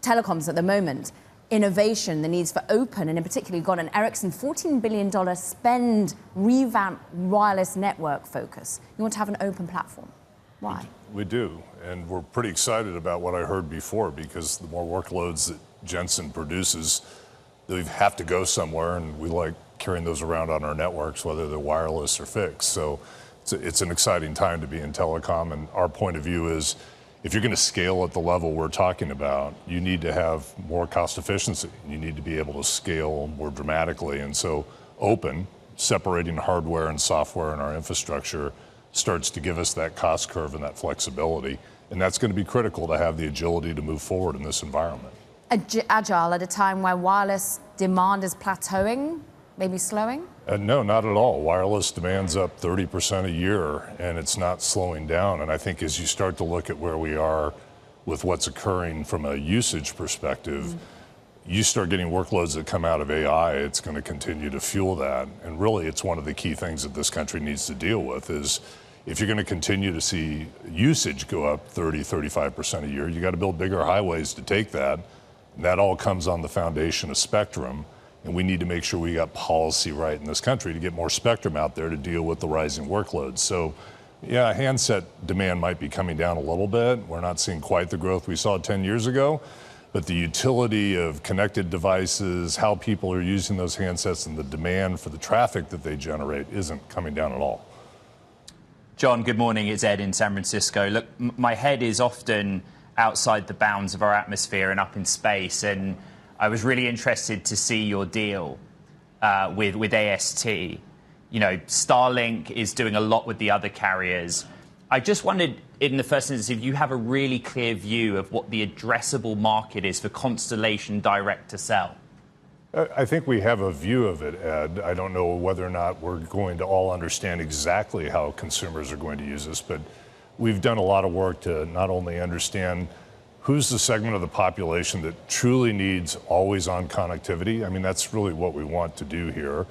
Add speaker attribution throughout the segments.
Speaker 1: telecoms at the moment, innovation, the needs for open, and in particular, you've got an Ericsson $14 billion spend revamp wireless network focus. You want to have an open platform. Why?
Speaker 2: We do, and we're pretty excited about what I heard before, because the more workloads that Jensen produces, they have to go somewhere, and we like carrying those around on our networks, whether they're wireless or fixed. So it's an exciting time to be in telecom, and our point of view is, if you're going to scale at the level we're talking about, you need to have more cost efficiency. You need to be able to scale more dramatically. And so open, separating hardware and software in our infrastructure, starts to give us that cost curve and that flexibility. And that's going to be critical to have the agility to move forward in this environment.
Speaker 1: Agile at a time where wireless demand is plateauing, maybe slowing?
Speaker 2: No, not at all. Wireless demand's up 30% a year, and it's not slowing down. And I think as you start to look at where we are with what's occurring from a usage perspective, you start getting workloads that come out of AI, it's going to continue to fuel that. And really, it's one of the key things that this country needs to deal with is, if you're going to continue to see usage go up 30, 35% a year, you got to build bigger highways to take that. And that all comes on the foundation of spectrum. And we need to make sure we got policy right in this country to get more spectrum out there to deal with the rising workloads. So, yeah, handset demand might be coming down a little bit. We're not seeing quite the growth we saw 10 years ago. But the utility of connected devices, how people are using those handsets, and the demand for the traffic that they generate isn't coming down at all.
Speaker 3: John, good morning. It's Ed in San Francisco. Look, my head is often outside the bounds of our atmosphere and up in space. And I was really interested to see your deal with AST. You know, Starlink is doing a lot with the other carriers. I just wondered, in the first instance, if you have a really clear view of what the addressable market is for Constellation direct to sell.
Speaker 2: I think we have a view of it, Ed. I don't know whether or not we're going to all understand exactly how consumers are going to use this, but we've done a lot of work to not only understand who's the segment of the population that truly needs always-on connectivity. I mean, that's really what we want to do here.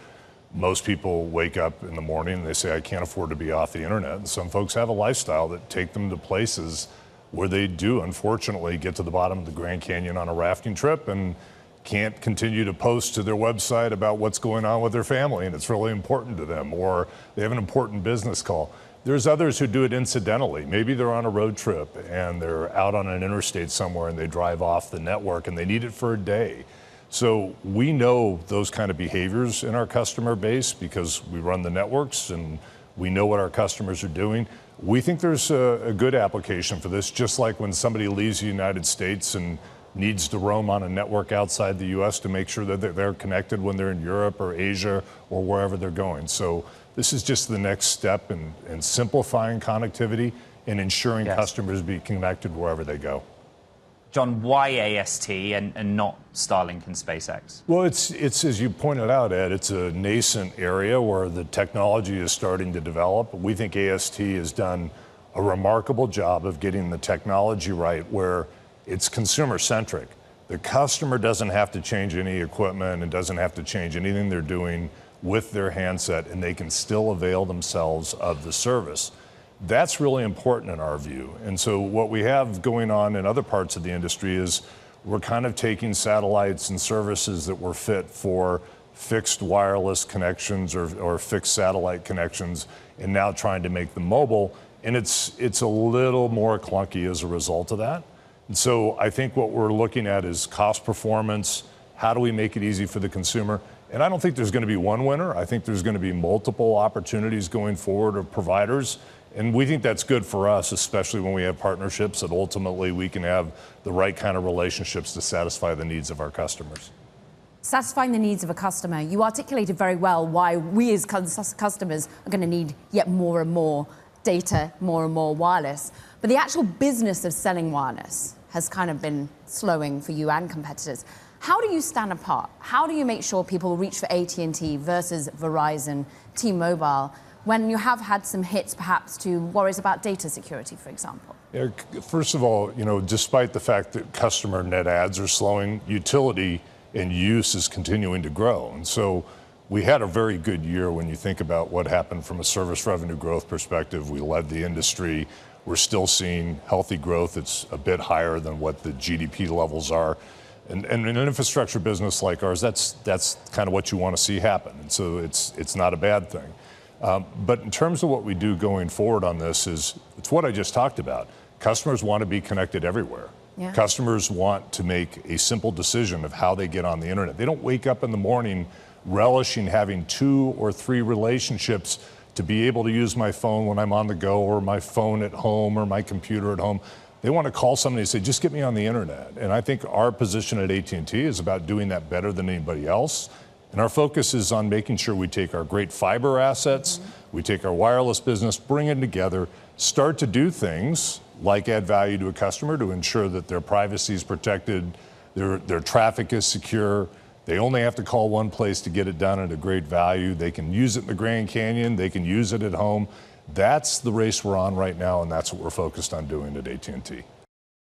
Speaker 2: Most people wake up in the morning and they say, I can't afford to be off the internet. And some folks have a lifestyle that take them to places where they do, unfortunately, get to the bottom of the Grand Canyon on a rafting trip and can't continue to post to their website about what's going on with their family, and it's really important to them, or they have an important business call. There's others who do it incidentally. Maybe they're on a road trip and they're out on an interstate somewhere and they drive off the network and they need it for a day. So we know those kind of behaviors in our customer base because we run the networks and we know what our customers are doing. We think there's a good application for this, just like when somebody leaves the United States and needs to roam on a network outside the US to make sure that they're connected when they're in Europe or Asia or wherever they're going. So this is just the next step in simplifying connectivity and ensuring customers be connected wherever they go.
Speaker 3: John, why AST and not Starlink and SpaceX?
Speaker 2: Well, it's as you pointed out, Ed, it's a nascent area where the technology is starting to develop. We think AST has done a remarkable job of getting the technology right where it's consumer-centric. The customer doesn't have to change any equipment and doesn't have to change anything they're doing with their handset, and they can still avail themselves of the service. That's really important in our view. And so what we have going on in other parts of the industry is we're kind of taking satellites and services that were fit for fixed wireless connections or fixed satellite connections and now trying to make them mobile. And it's a little more clunky as a result of that. And so I think what we're looking at is cost performance. How do we make it easy for the consumer? And I don't think there's going to be one winner. I think there's going to be multiple opportunities going forward of providers. And we think that's good for us, especially when we have partnerships that ultimately we can have the right kind of relationships to satisfy the needs of our customers.
Speaker 1: Satisfying the needs of a customer. You articulated very well why we as customers are going to need yet more and more data, more and more wireless. But the actual business of selling wireless has kind of been slowing for you and competitors. How do you stand apart? How do you make sure people reach for AT&T versus Verizon, T-Mobile, when you have had some hits perhaps to worries about data security, for example?
Speaker 2: Yeah, first of all, despite the fact that customer net adds are slowing, utility and use is continuing to grow. And so we had a very good year when you think about what happened from a service revenue growth perspective. We led the industry. We're still seeing healthy growth. It's a bit higher than what the GDP levels are. And in an infrastructure business like ours, that's kind of what you want to see happen. And so it's not a bad thing. But in terms of what we do going forward on this it's what I just talked about. Customers want to be connected everywhere.
Speaker 1: Yeah.
Speaker 2: Customers want to make a simple decision of how they get on the internet. They don't wake up in the morning relishing having 2 or 3 relationships to be able to use my phone when I'm on the go, or my phone at home, or my computer at home. They want to call somebody and say, just get me on the internet. And I think our position at AT&T is about doing that better than anybody else. And our focus is on making sure we take our great fiber assets, we take our wireless business, bring it together, start to do things like add value to a customer to ensure that their privacy is protected, their traffic is secure. They only have to call one place to get it done at a great value. They can use it in the Grand Canyon. They can use it at home. That's the race we're on right now, and that's what we're focused on doing at AT&T.